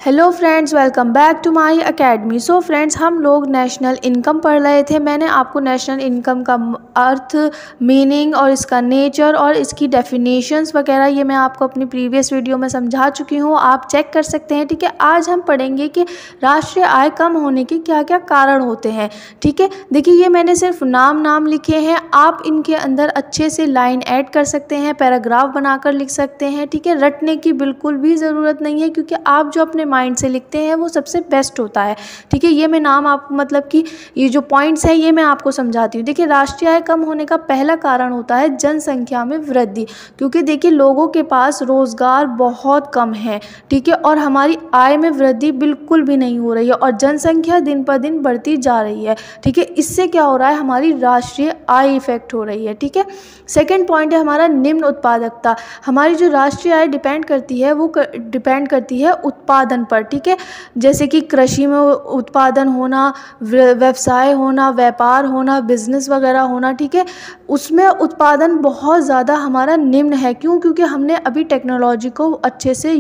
Hello friends, welcome back to my academy. So friends, हम लोग national income पढ़ रहे थे। मैंने आपको नेशनल इनकम का अर्थ, मीनिंग और इसका नेचर और इसकी डेफिनेशंस वगैरह ये मैं आपको अपनी प्रीवियस वीडियो में समझा चुकी हूँ, आप चेक कर सकते हैं। ठीक है, आज हम पढ़ेंगे कि राष्ट्रीय आय कम होने के क्या क्या कारण होते हैं। ठीक है, देखिए ये मैंने सिर्फ नाम लिखे हैं, आप इनके अंदर अच्छे से लाइन ऐड कर सकते हैं, पैराग्राफ बनाकर लिख सकते हैं। ठीक है, रटने की बिल्कुल भी ज़रूरत नहीं है, क्योंकि आप जो अपने माइंड से लिखते हैं वो सबसे बेस्ट होता है। ठीक है, ये मैं नाम आप मतलब कि ये जो पॉइंट्स हैं ये मैं आपको समझाती हूँ। देखिए, राष्ट्रीय आय कम होने का पहला कारण होता है जनसंख्या में वृद्धि, क्योंकि देखिए लोगों के पास रोजगार बहुत कम है। ठीक है, और हमारी आय में वृद्धि बिल्कुल भी नहीं हो रही है और जनसंख्या दिन पर दिन बढ़ती जा रही है। ठीक है, इससे क्या हो रहा है, हमारी राष्ट्रीय आय इफेक्ट हो रही है। ठीक है, सेकेंड पॉइंट है हमारा निम्न उत्पादकता। हमारी जो राष्ट्रीय आय डिपेंड करती है वो डिपेंड करती है उत्पादन पर। ठीक है, जैसे कि कृषि में उत्पादन होना, व्यवसाय होना, व्यापार होना, बिजनेस वगैरह होना। ठीक है, उसमें उत्पादन बहुत ज़्यादा हमारा निम्न है। क्यों? क्योंकि हमने अभी टेक्नोलॉजी को अच्छे से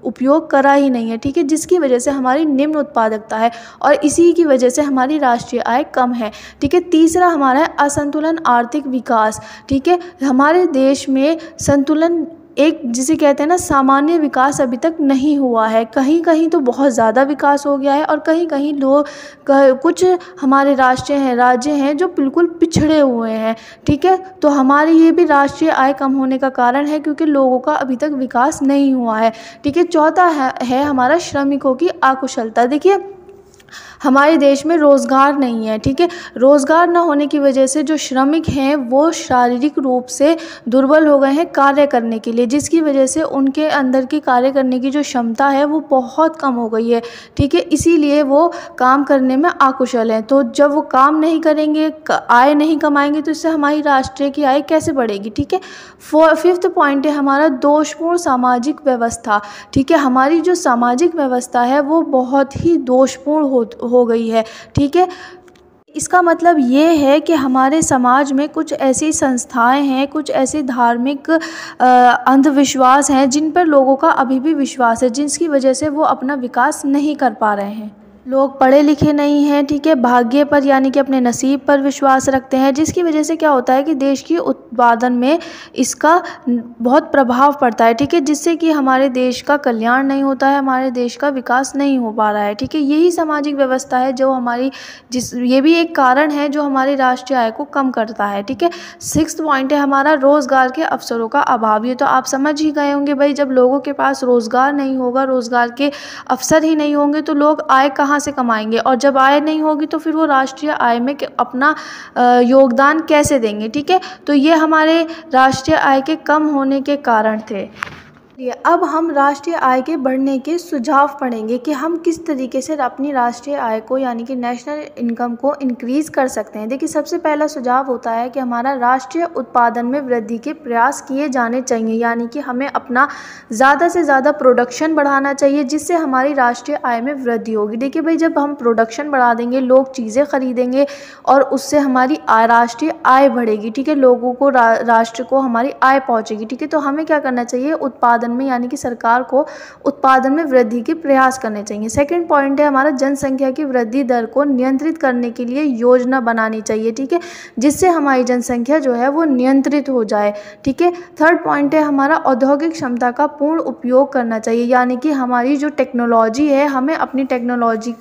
उपयोग करा ही नहीं है। ठीक है, जिसकी वजह से हमारी निम्न उत्पादकता है और इसी की वजह से हमारी राष्ट्रीय आय कम है। ठीक है, तीसरा हमारा है असंतुलन आर्थिक विकास। ठीक है, हमारे देश में संतुलन एक जिसे कहते हैं ना सामान्य विकास अभी तक नहीं हुआ है। कहीं कहीं तो बहुत ज़्यादा विकास हो गया है और कहीं कहीं कुछ हमारे राज्य हैं जो बिल्कुल पिछड़े हुए हैं। ठीक है, तो हमारी ये भी राष्ट्रीय आय कम होने का कारण है, क्योंकि लोगों का अभी तक विकास नहीं हुआ है। ठीक है, चौथा है हमारा श्रमिकों की अकुशलता। देखिए, हमारे देश में रोज़गार नहीं है। ठीक है, रोज़गार न होने की वजह से जो श्रमिक हैं वो शारीरिक रूप से दुर्बल हो गए हैं कार्य करने के लिए, जिसकी वजह से उनके अंदर की कार्य करने की जो क्षमता है वो बहुत कम हो गई है। ठीक है, इसीलिए वो काम करने में अकुशल हैं। तो जब वो काम नहीं करेंगे, आय नहीं कमाएंगे, तो इससे हमारी राष्ट्रीय की आय कैसे बढ़ेगी। ठीक है, फिफ्थ पॉइंट है हमारा दोषपूर्ण सामाजिक व्यवस्था। ठीक है, हमारी जो सामाजिक व्यवस्था है वो बहुत ही दोषपूर्ण हो गई है। ठीक है, इसका मतलब ये है कि हमारे समाज में कुछ ऐसी संस्थाएं हैं, कुछ ऐसे धार्मिक अंधविश्वास हैं जिन पर लोगों का अभी भी विश्वास है, जिसकी वजह से वो अपना विकास नहीं कर पा रहे हैं। लोग पढ़े लिखे नहीं हैं। ठीक है, भाग्य पर यानी कि अपने नसीब पर विश्वास रखते हैं, जिसकी वजह से क्या होता है कि देश की उत्पादन में इसका बहुत प्रभाव पड़ता है। ठीक है, जिससे कि हमारे देश का कल्याण नहीं होता है, हमारे देश का विकास नहीं हो पा रहा है। ठीक है, यही सामाजिक व्यवस्था है जो हमारी ये भी एक कारण है जो हमारी राष्ट्रीय आय को कम करता है। ठीक है, सिक्स्थ पॉइंट है हमारा रोज़गार के अवसरों का अभाव। ये तो आप समझ ही गए होंगे भाई, जब लोगों के पास रोज़गार नहीं होगा, रोज़गार के अवसर ही नहीं होंगे, तो लोग आय कहाँ से कमाएंगे, और जब आय नहीं होगी तो फिर वो राष्ट्रीय आय में अपना योगदान कैसे देंगे। ठीक है, तो ये हमारे राष्ट्रीय आय के कम होने के कारण थे। अब हम राष्ट्रीय आय के बढ़ने के सुझाव पढ़ेंगे कि हम किस तरीके से अपनी राष्ट्रीय आय को यानी कि नेशनल इनकम को इंक्रीज कर सकते हैं। देखिए, सबसे पहला सुझाव होता है कि हमारा राष्ट्रीय उत्पादन में वृद्धि के प्रयास किए जाने चाहिए, यानी कि हमें अपना ज़्यादा से ज़्यादा प्रोडक्शन बढ़ाना चाहिए, जिससे हमारी राष्ट्रीय आय में वृद्धि होगी। देखिए भाई, जब हम प्रोडक्शन बढ़ा देंगे, लोग चीज़ें खरीदेंगे और उससे हमारी राष्ट्रीय आय बढ़ेगी। ठीक है, लोगों को राष्ट्र को हमारी आय पहुँचेगी। ठीक है, तो हमें क्या करना चाहिए, उत्पादन में यानी कि सरकार को उत्पादन में वृद्धि के प्रयास करने चाहिए। सेकंड पॉइंट है हमारा जनसंख्या की वृद्धि दर को नियंत्रित करने के लिए योजना बनानी चाहिए। ठीक है, जिससे हमारी जनसंख्या जो है वो नियंत्रित हो जाए। ठीक है, थर्ड पॉइंट है हमारा औद्योगिक क्षमता का पूर्ण उपयोग करना चाहिए, यानी कि हमारी जो टेक्नोलॉजी है, हमें अपनी टेक्नोलॉजी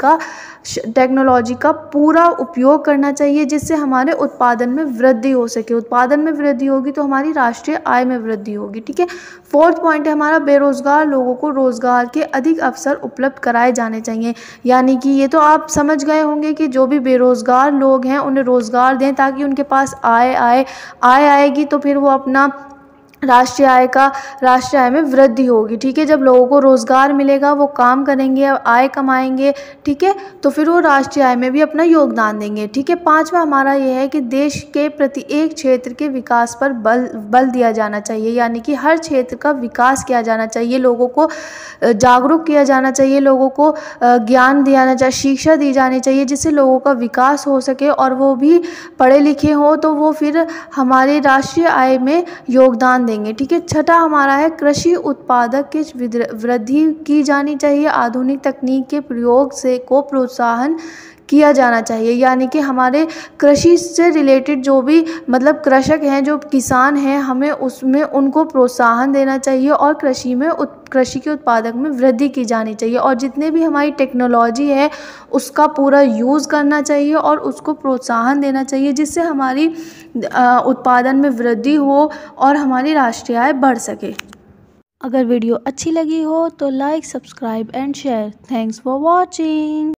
का पूरा उपयोग करना चाहिए, जिससे हमारे उत्पादन में वृद्धि हो सके। उत्पादन में वृद्धि होगी तो हमारी राष्ट्रीय आय में वृद्धि होगी। ठीक है, फोर्थ पॉइंट है हमारा बेरोजगार लोगों को रोजगार के अधिक अवसर उपलब्ध कराए जाने चाहिए, यानी कि ये तो आप समझ गए होंगे कि जो भी बेरोजगार लोग हैं उन्हें रोजगार दें, ताकि उनके पास आय आएगी तो फिर वो अपना राष्ट्रीय आय में वृद्धि होगी। ठीक है, जब लोगों को रोज़गार मिलेगा, वो काम करेंगे, आय कमाएंगे। ठीक है, तो फिर वो राष्ट्रीय आय में भी अपना योगदान देंगे। ठीक है, पांचवा हमारा ये है कि देश के प्रत्येक क्षेत्र के विकास पर बल दिया जाना चाहिए, यानी कि हर क्षेत्र का विकास किया जाना चाहिए, लोगों को जागरूक किया जाना चाहिए, लोगों को ज्ञान दिया चाहिए, शिक्षा दी जानी चाहिए, जिससे लोगों का विकास हो सके और वो भी पढ़े लिखे हों, तो वो फिर हमारे राष्ट्रीय आय में योगदान देंगे। ठीक है। छठा हमारा है कृषि उत्पादक की वृद्धि की जानी चाहिए, आधुनिक तकनीक के प्रयोग से को प्रोत्साहन किया जाना चाहिए। यानी कि हमारे कृषि से रिलेटेड जो भी मतलब कृषक हैं, जो किसान हैं, हमें उसमें उनको प्रोत्साहन देना चाहिए और कृषि के उत्पादक में वृद्धि की जानी चाहिए। और जितने भी हमारी टेक्नोलॉजी है उसका पूरा यूज़ करना चाहिए और उसको प्रोत्साहन देना चाहिए, जिससे हमारी उत्पादन में वृद्धि हो और हमारी राष्ट्रीय आय बढ़ सके। अगर वीडियो अच्छी लगी हो तो like, subscribe and share. Thanks for watching.